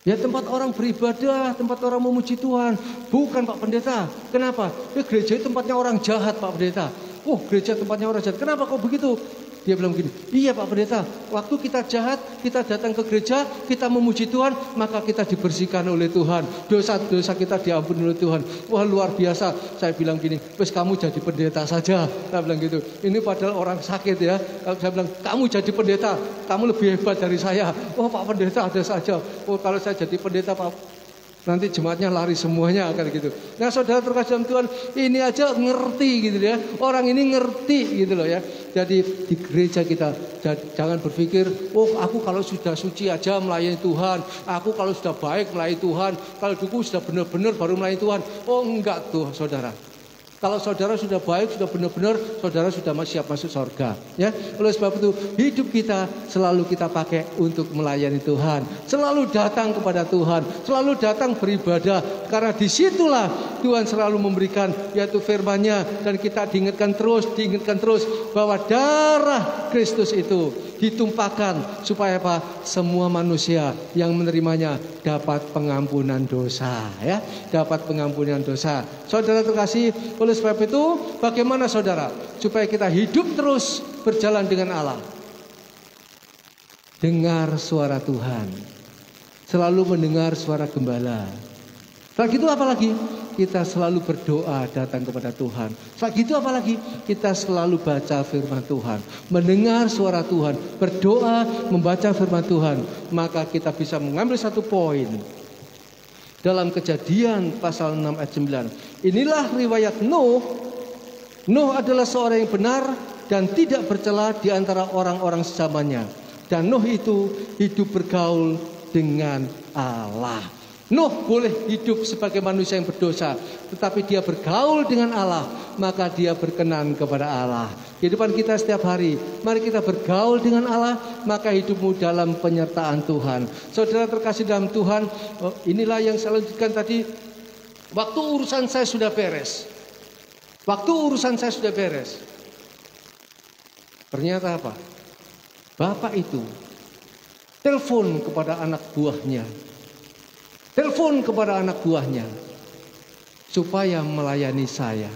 Ya, tempat orang beribadah, tempat orang memuji Tuhan. Bukan Pak Pendeta. Kenapa? Gereja itu tempatnya orang jahat Pak Pendeta. Oh, gereja tempatnya orang jahat. Kenapa kok begitu? Dia bilang begini, iya Pak Pendeta, waktu kita jahat, kita datang ke gereja, kita memuji Tuhan, maka kita dibersihkan oleh Tuhan. Dosa-dosa kita diampuni oleh Tuhan. Wah, luar biasa. Saya bilang gini, wes kamu jadi pendeta saja. Saya bilang gitu. Ini padahal orang sakit ya. Saya bilang, kamu jadi pendeta, kamu lebih hebat dari saya. Oh, Pak Pendeta ada saja. Oh, kalau saya jadi pendeta Pak, nanti jemaatnya lari semuanya akan gitu. Nah, saudara terkasih dalam Tuhan, ini aja ngerti gitu ya. Orang ini ngerti gitu loh ya. Jadi di gereja kita jangan berpikir, oh aku kalau sudah suci aja melayani Tuhan, aku kalau sudah baik melayani Tuhan, kalau aku sudah benar-benar baru melayani Tuhan. Oh enggak tuh saudara. Kalau saudara sudah baik, sudah benar-benar, saudara sudah siap masuk surga. Ya, oleh sebab itu hidup kita selalu kita pakai untuk melayani Tuhan, selalu datang kepada Tuhan, selalu datang beribadah. Karena disitulah Tuhan selalu memberikan yaitu firman-Nya, dan kita diingatkan terus bahwa darah Kristus itu ditumpahkan supaya apa? Semua manusia yang menerimanya dapat pengampunan dosa, ya, dapat pengampunan dosa. Saudara terkasih, oleh sebab itu bagaimana saudara supaya kita hidup terus berjalan dengan Allah? Dengar suara Tuhan, selalu mendengar suara gembala. Setelah itu apalagi? Kita selalu berdoa datang kepada Tuhan. Setelah itu apalagi? Kita selalu baca firman Tuhan, mendengar suara Tuhan, berdoa, membaca firman Tuhan. Maka kita bisa mengambil satu poin dalam Kejadian pasal 6 ayat 9. Inilah riwayat Nuh. Nuh adalah seorang yang benar dan tidak bercela di antara orang-orang sezamannya. Dan Nuh itu hidup bergaul dengan Allah. Nuh boleh hidup sebagai manusia yang berdosa, tetapi dia bergaul dengan Allah, maka dia berkenan kepada Allah. Kehidupan kita setiap hari, mari kita bergaul dengan Allah, maka hidupmu dalam penyertaan Tuhan. Saudara terkasih dalam Tuhan, inilah yang saya lanjutkan tadi. Waktu urusan saya sudah beres. Waktu urusan saya sudah beres. Ternyata apa? Bapak itu telepon kepada anak buahnya. Telepon kepada anak buahnya supaya melayani saya.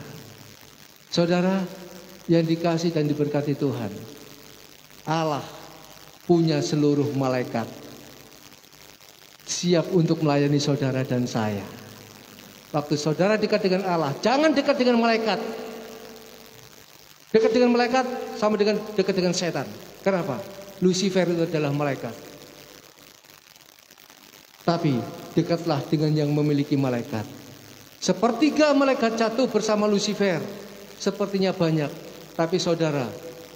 Saudara yang dikasih dan diberkati Tuhan, Allah punya seluruh malaikat siap untuk melayani saudara dan saya. Waktu saudara dekat dengan Allah, jangan dekat dengan malaikat. Dekat dengan malaikat sama dengan dekat dengan setan. Kenapa? Lucifer itu adalah malaikat. Tapi dekatlah dengan yang memiliki malaikat. Sepertiga malaikat jatuh bersama Lucifer. Sepertinya banyak. Tapi saudara,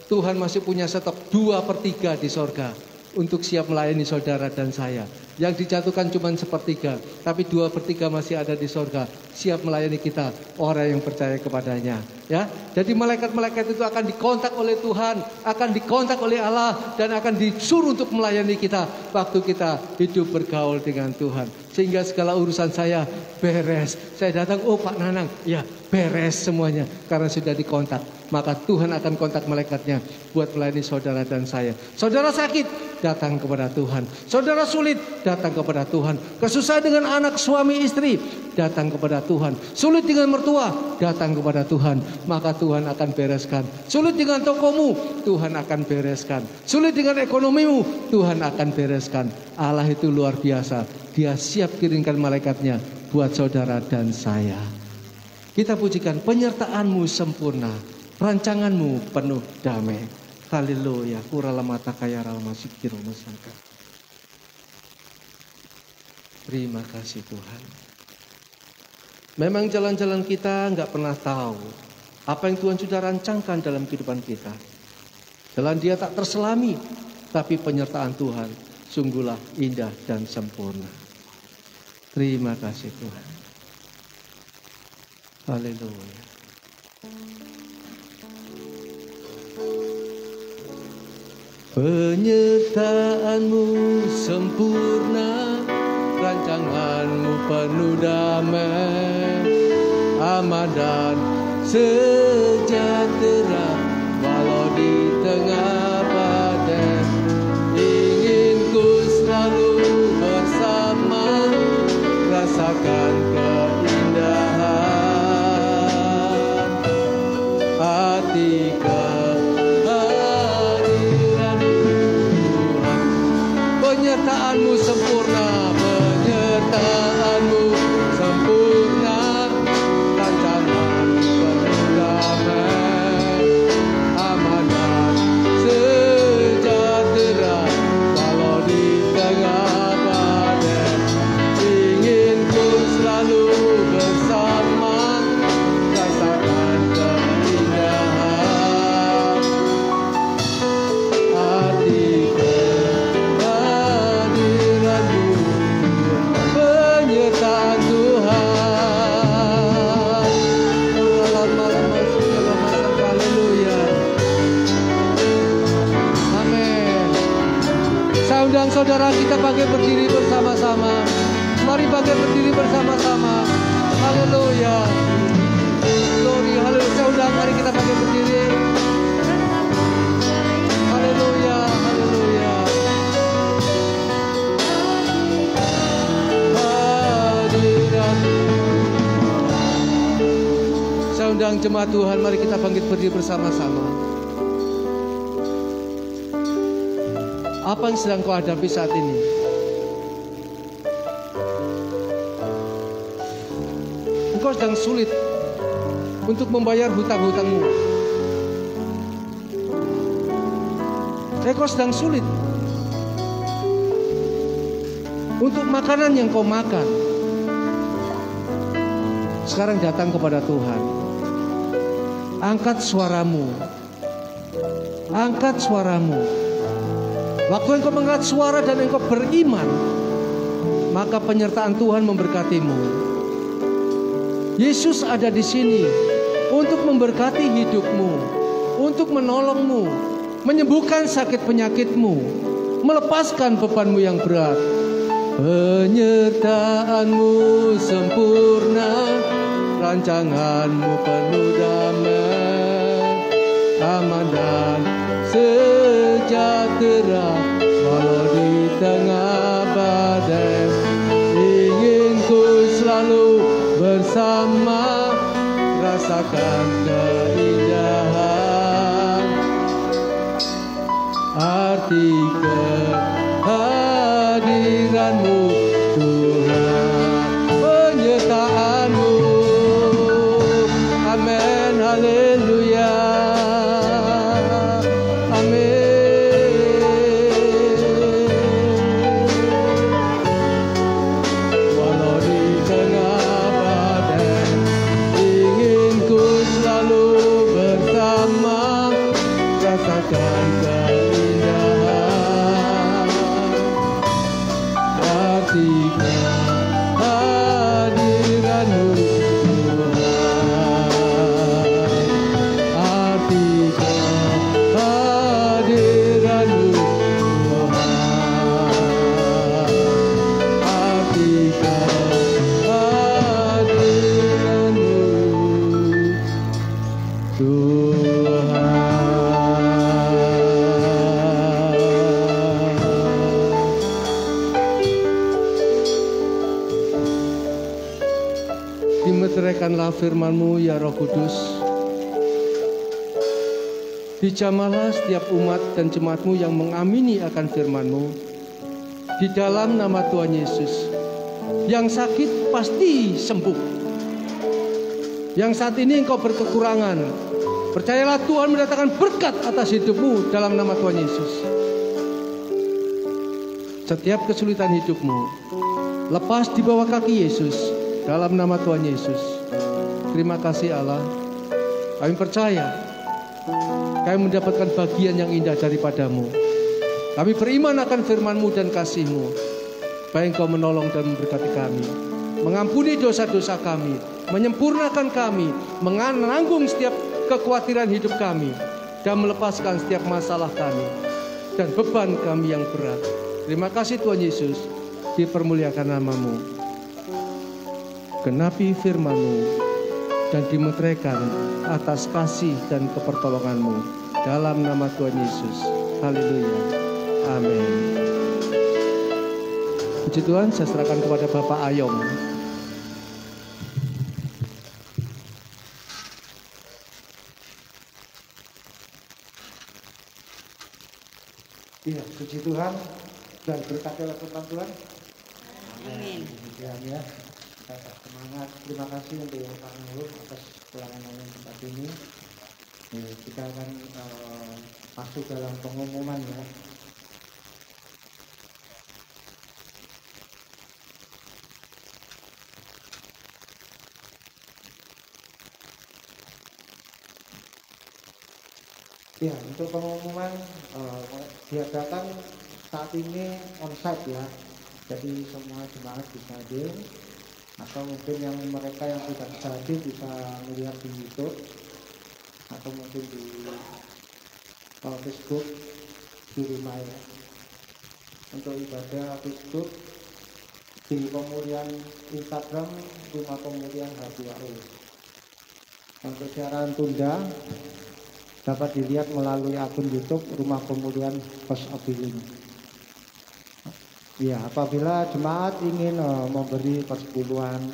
Tuhan masih punya stok 2/3 di sorga untuk siap melayani saudara dan saya. Yang dijatuhkan cuma 1/3, tapi 2/3 masih ada di sorga, siap melayani kita, orang yang percaya kepadanya. Ya, jadi malaikat-malaikat itu akan dikontak oleh Tuhan, akan dikontak oleh Allah, dan akan disuruh untuk melayani kita waktu kita hidup bergaul dengan Tuhan. Sehingga segala urusan saya beres. Saya datang, oh Pak Nanang, ya beres semuanya karena sudah dikontak. Maka Tuhan akan kontak malaikatnya buat melayani saudara dan saya. Saudara sakit, datang kepada Tuhan. Saudara sulit, datang kepada Tuhan. Kesusahan dengan anak, suami, istri, datang kepada Tuhan. Sulit dengan mertua, datang kepada Tuhan. Maka Tuhan akan bereskan. Sulit dengan tokomu, Tuhan akan bereskan. Sulit dengan ekonomimu, Tuhan akan bereskan. Allah itu luar biasa. Dia siap kirimkan malaikatnya buat saudara dan saya. Kita pujikan, penyertaanmu sempurna, rancanganmu penuh damai. Haleluya. Kuralamata kaya ralmasikir masangka. Terima kasih Tuhan. Memang jalan-jalan kita nggak pernah tahu apa yang Tuhan sudah rancangkan dalam kehidupan kita. Jalan dia tak terselami, tapi penyertaan Tuhan sungguhlah indah dan sempurna. Terima kasih Tuhan. Haleluya. Penyertaanmu sempurna, rancanganmu penuh damai, aman dan sejahtera walau di tengah badai. Ingin ku selalu bersama, rasakan keindahan hati kehadiran Tuhan. Penyertaanmu sempurna, penyertaanmu sempurna, rancangan penuh damai, aman dan sejahtera walau di tengah badai. Ingin ku selalu bersama, rasakan keindahan hati kehadiran-Mu, penyertaan Tuhan. Haleluya. Amin. Saya undang saudara kita pakai berdiri bersama-sama. Mari pakai berdiri bersama-sama. Haleluya. Glory, haleluya. Saya undang, mari kita pakai berdiri. Haleluya, haleluya. Hadirat. Saya undang jemaat Tuhan, mari kita bangkit berdiri bersama-sama. Apa yang sedang kau hadapi saat ini? Engkau sedang sulit untuk membayar hutang-hutangmu. Engkau sedang sulit untuk makanan yang kau makan. Sekarang datang kepada Tuhan. Angkat suaramu. Angkat suaramu. Waktu engkau mengangkat suara dan engkau beriman, maka penyertaan Tuhan memberkatimu. Yesus ada di sini untuk memberkati hidupmu, untuk menolongmu, menyembuhkan sakit penyakitmu, melepaskan bebanmu yang berat. Penyertaanmu sempurna, rancanganmu penuh damai, aman dan sejahtera walau di tengah badai. Ingin ku selalu bersama, rasakan keindahan arti kehadiran-Mu Tuhan, penyertaan-Mu. Amin, haleluya, amin. Walau di tengah badai, ingin ku selalu bersama, rasakan keindahan arti kehadiran-Mu Tuhan, arti kehadiran-Mu Tuhan, arti kehadiran-Mu Tuhan. Dimeteraikanlah firman-Mu ya Roh Kudus. Dijamalah setiap umat dan jemaat-Mu yang mengamini akan firman-Mu. Di dalam nama Tuhan Yesus. Yang sakit pasti sembuh. Yang saat ini engkau berkekurangan, percayalah Tuhan mendatangkan berkat atas hidupmu dalam nama Tuhan Yesus. Setiap kesulitan hidupmu, lepas di bawah kaki Yesus dalam nama Tuhan Yesus. Terima kasih Allah. Kami percaya kami mendapatkan bagian yang indah daripada-Mu. Kami beriman akan firman-Mu dan kasih-Mu. Baik Engkau menolong dan memberkati kami, mengampuni dosa-dosa kami, menyempurnakan kami, menanggung setiap kekhawatiran hidup kami, dan melepaskan setiap masalah kami dan beban kami yang berat. Terima kasih Tuhan Yesus, dipermuliakan nama-Mu. Genapi firman-Mu dan dimeteraikan atas kasih dan kepertolongan-Mu dalam nama Tuhan Yesus. Haleluya. Amin. Puji Tuhan, saya serahkan kepada Bapak Ayom. Iya, puji Tuhan dan berkati oleh firman Tuhan. Amin. Demikian ya, kita semangat. Terima kasih untuk Pak Nur atas pelayanan tempat ini. Kita akan masuk dalam pengumuman ya. Ya, untuk pengumuman diadakan saat ini onsite ya. Jadi semua jemaat bisa hadir, atau mungkin yang mereka yang tidak bisa hadir bisa melihat di YouTube atau mungkin di Facebook di rumah ya. Untuk ibadah Facebook di pemulihan Instagram Rumah Pemulihan H2O. Untuk siaran tunda dapat dilihat melalui akun YouTube Rumah Pemulihan House of Healing. Ya, apabila jemaat ingin memberi persepuluhan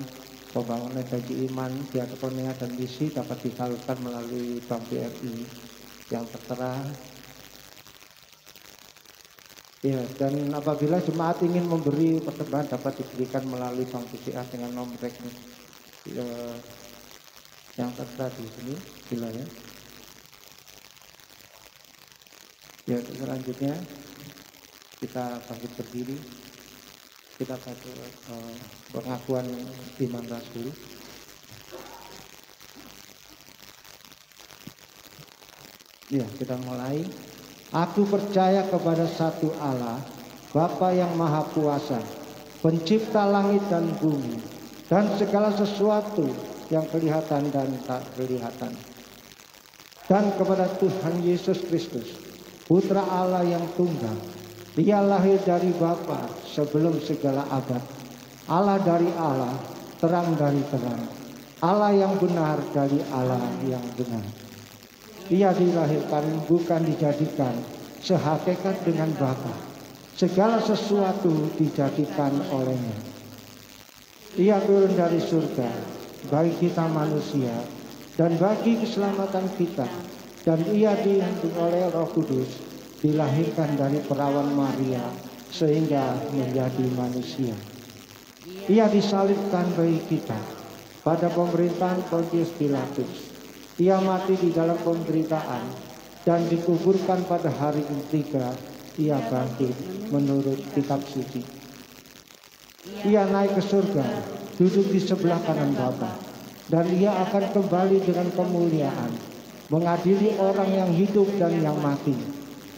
pembangunan bagi iman, diakonia dan misi dapat disalurkan melalui Bank BRI yang tertera. Ya, dan apabila jemaat ingin memberi persembahan dapat diberikan melalui Bank BCA dengan nomor rekening yang tertera di sini, bila ya. Ya, selanjutnya kita bangkit berdiri, kita baca pengakuan iman Rasul. Ya, kita mulai. Aku percaya kepada satu Allah, Bapa yang Maha Kuasa, Pencipta langit dan bumi, dan segala sesuatu yang kelihatan dan tak kelihatan. Dan kepada Tuhan Yesus Kristus, Putra Allah yang tunggal. Dia lahir dari Bapa sebelum segala abad. Allah dari Allah, terang dari terang. Allah yang benar dari Allah yang benar. Ia dilahirkan bukan dijadikan, sehakikat dengan Bapa. Segala sesuatu dijadikan olehnya. Ia turun dari surga bagi kita manusia dan bagi keselamatan kita. Dan ia dihidup oleh Roh Kudus, dilahirkan dari perawan Maria sehingga menjadi manusia. Ia disalibkan bagi kita pada pemerintahan Pontius Pilatus. Ia mati di dalam penderitaan dan dikuburkan pada hari ketiga. Ia bangkit menurut kitab suci. Ia naik ke surga, duduk di sebelah kanan Bapa, dan ia akan kembali dengan kemuliaan, mengadili orang yang hidup dan yang mati,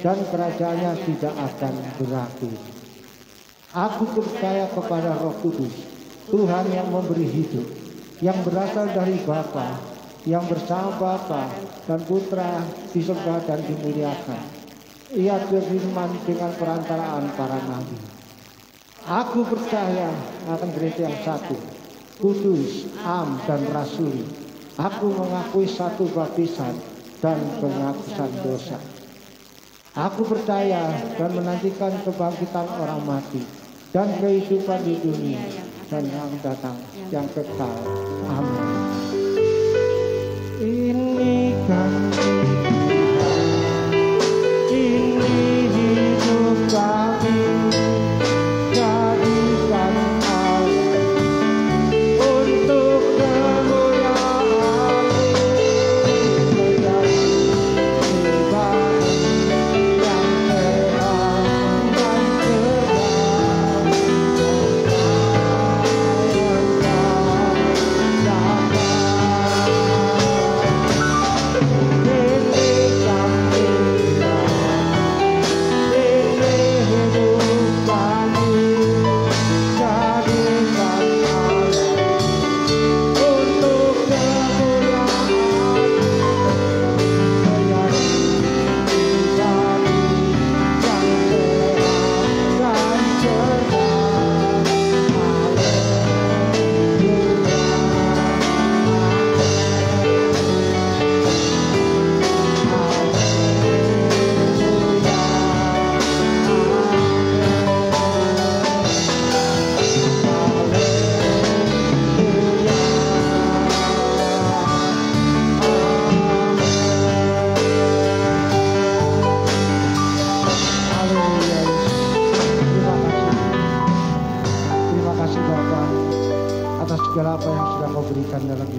dan kerajaannya tidak akan berakhir. Aku percaya kepada Roh Kudus, Tuhan yang memberi hidup, yang berasal dari Bapa, yang bersama Bapa dan Putra disembah dan dimuliakan. Ia berfirman dengan perantaraan para nabi. Aku percaya akan gereja yang satu, kudus, am dan rasuli. Aku mengakui satu baptisan dan penghapusan dosa. Aku percaya dan menantikan kebangkitan orang mati dan kehidupan di dunia dan yang datang yang kekal. Amin. Ini kan ini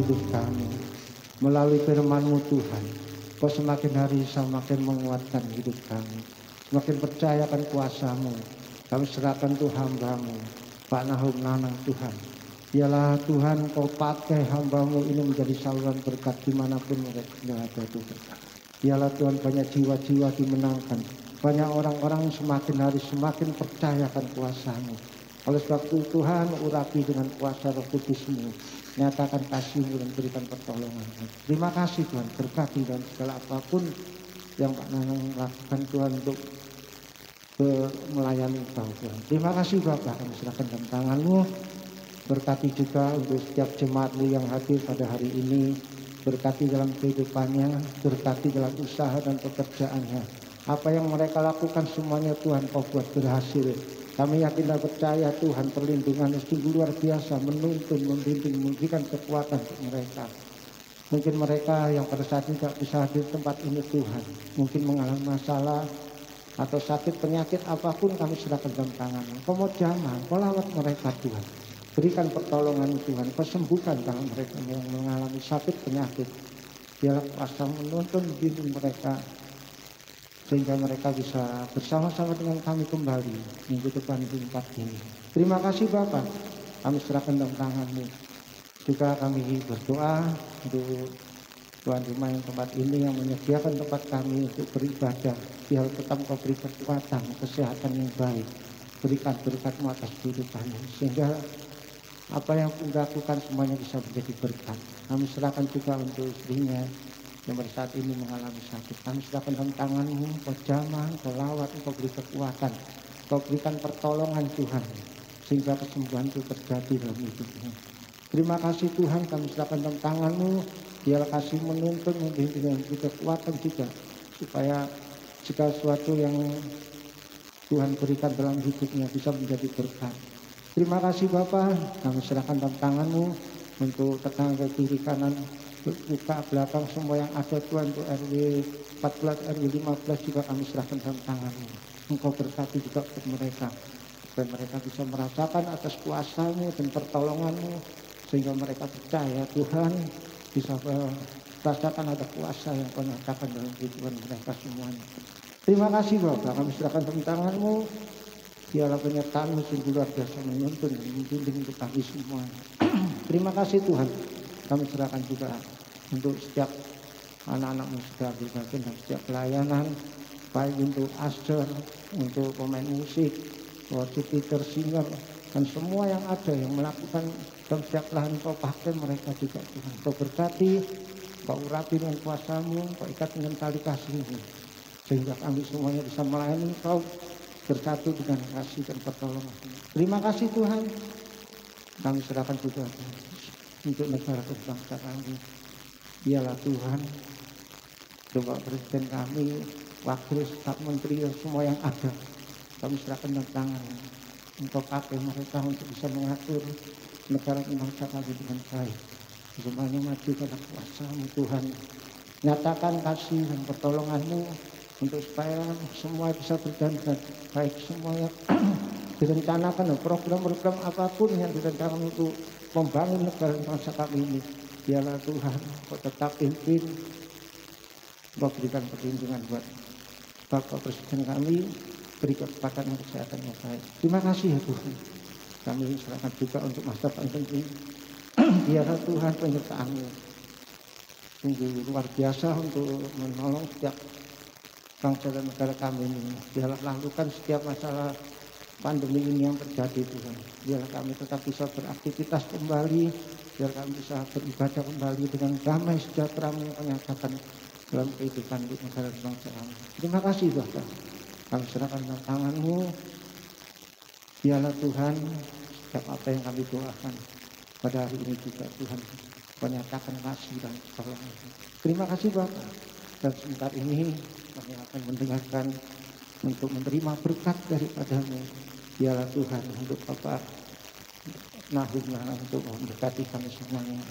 hidup kami. Melalui firman-Mu Tuhan, Kau semakin hari semakin menguatkan hidup kami. Semakin percayakan kuasa-Mu. Kami serahkan Tuhan hamba-Mu, Pak Nahum Nanang Tuhan. Biarlah Tuhan Kau pakai hamba-Mu ini menjadi saluran berkat dimanapun mereka berada Tuhan. Biarlah Tuhan banyak jiwa-jiwa dimenangkan. Banyak orang-orang semakin hari semakin percayakan kuasa-Mu. Oleh sebab itu Tuhan urapi dengan kuasa Roh Kudus-Mu. Nyatakan kasih-Mu dan berikan pertolongan-Mu. Terima kasih Tuhan, berkati dan segala apapun yang Pak Nanang lakukan Tuhan untuk melayani Engkau Tuhan. Terima kasih Bapak, kami serahkan dalam tangan-Mu. Berkati juga untuk setiap jemaat-Mu yang hadir pada hari ini. Berkati dalam kehidupannya, berkati dalam usaha dan pekerjaannya. Apa yang mereka lakukan semuanya Tuhan Kau buat berhasil. Kami yakin dan percaya Tuhan perlindungan sungguh luar biasa, menuntun, membimbing, memberikan kekuatan untuk mereka. Mungkin mereka yang pada saat ini tidak bisa hadir di tempat ini Tuhan, mungkin mengalami masalah atau sakit penyakit apapun kami serahkan dalam tangan-Mu. Kau mau jamah, Kau lawat mereka Tuhan. Berikan pertolongan Tuhan, Kau sembuhkan tangan mereka yang mengalami sakit penyakit. Biarlah kuasa menuntun bimbing mereka sehingga mereka bisa bersama-sama dengan kami kembali minggu depan di tempat ini. Terima kasih Bapak, kami serahkan dalam tangan-Mu. Juga kami berdoa untuk Tuhan rumah yang tempat ini yang menyediakan tempat kami untuk beribadah. Biar tetap Kau beri kekuatan, kesehatan yang baik. Berikan berkat-Mu atas kehidupannya. Sehingga apa yang dilakukan semuanya bisa menjadi berkat. Kami serahkan juga untuk istrinya yang pada saat ini mengalami sakit. Kami serahkan dalam tangan-Mu, Kau jamah, Kau lawat, Kau beri kekuatan, Kau berikan pertolongan Tuhan, sehingga kesembuhan itu terjadi dalam hidupnya. Terima kasih Tuhan, kami serahkan dalam tangan-Mu, biarlah kasih menuntun, membimbing dan beri kekuatan juga, supaya segala sesuatu yang Tuhan berikan dalam hidupnya bisa menjadi berkat. Terima kasih Bapa, kami serahkan dalam tangan-Mu untuk tetangga kiri kanan buka belakang semua yang ada Tuhan, untuk RW 14, RW 15 juga kami serahkan dalam tangan-Mu. Engkau berkati juga untuk mereka, supaya mereka bisa merasakan atas kuasa-Mu dan pertolongan-Mu, sehingga mereka percaya Tuhan bisa merasakan ada kuasa yang Kau nyatakan dalam kehidupan mereka semuanya. Terima kasih Bapak, kami serahkan dalam tangan-Mu. Biarlah penyertaan-Mu sungguh luar biasa menuntun dan membimbing untuk kami semuanya. Terima kasih Tuhan. Kami serahkan juga untuk setiap anak-anak sudah ambil bagian dan setiap pelayanan, baik untuk usher, untuk pemain musik, worship leader, singer, dan semua yang ada yang melakukan dalam setiap lahan Kau pakai mereka juga Tuhan. Kau berkati, Kau urapi dengan kuasa-Mu, Kau ikat dengan tali kasih-Mu, sehingga kami semuanya bisa melayani Kau bersatu dengan kasih dan pertolongan. Terima kasih Tuhan. Kami serahkan juga untuk negara dan bangsa kami. Biarlah Tuhan, Bapak Presiden kami, wakil, staf menteri, semua yang ada, kami serahkan dalam tangan. Engkau pakai mereka untuk bisa mengatur negara dan bangsa kami dengan baik. Semuanya maju pada kuasa-Mu Tuhan. Nyatakan kasih dan pertolongan-Mu untuk supaya semua bisa berjalan dengan baik. Semuanya direncanakan program-program apapun yang direncanakan untuk membangun negara dan bangsa kami ini. Biarlah Tuhan Kau tetap pimpin, Kau berikan perlindungan buat Bapak Presiden kami, beri kekuatan dan kesehatan yang baik. Terima kasih ya Tuhan. Kami serahkan juga untuk masa pandemi. Biarlah Tuhan penyertaan-Mu sungguh luar biasa untuk menolong setiap bangsa dan negara kami ini. Biarlah lakukan setiap masalah pandemi ini yang terjadi Tuhan. Biar kami tetap bisa beraktivitas kembali, biar kami bisa beribadah kembali dengan damai sejahtera yang Kau nyatakan dalam kehidupan di negara dan bangsa kami. Terima kasih Bapak. Kami serahkan dalam tangan-Mu. Biarlah Tuhan setiap apa yang kami doakan pada hari ini juga Tuhan Kau nyatakan kasih dan pertolongan. Terima kasih Bapak. Dan sebentar ini kami akan mendengarkan untuk menerima berkat daripada-Mu. Biarlah Tuhan untuk Bapak Nahum untuk memberkati kami semuanya.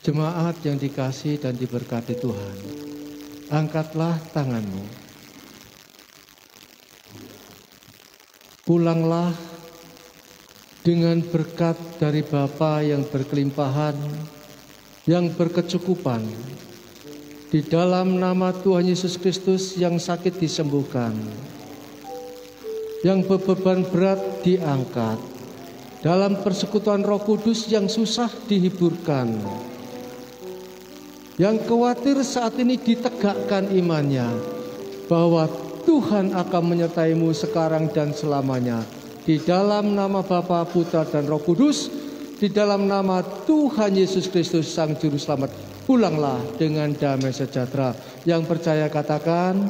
Jemaat yang dikasihi dan diberkati Tuhan, angkatlah tanganmu. Pulanglah dengan berkat dari Bapa yang berkelimpahan, yang berkecukupan. Di dalam nama Tuhan Yesus Kristus yang sakit disembuhkan, yang beban berat diangkat, dalam persekutuan Roh Kudus yang susah dihiburkan, yang khawatir saat ini ditegakkan imannya bahwa Tuhan akan menyertai-mu sekarang dan selamanya. Di dalam nama Bapa, Putra dan Roh Kudus, di dalam nama Tuhan Yesus Kristus Sang Juru Selamat, pulanglah dengan damai sejahtera. Yang percaya katakan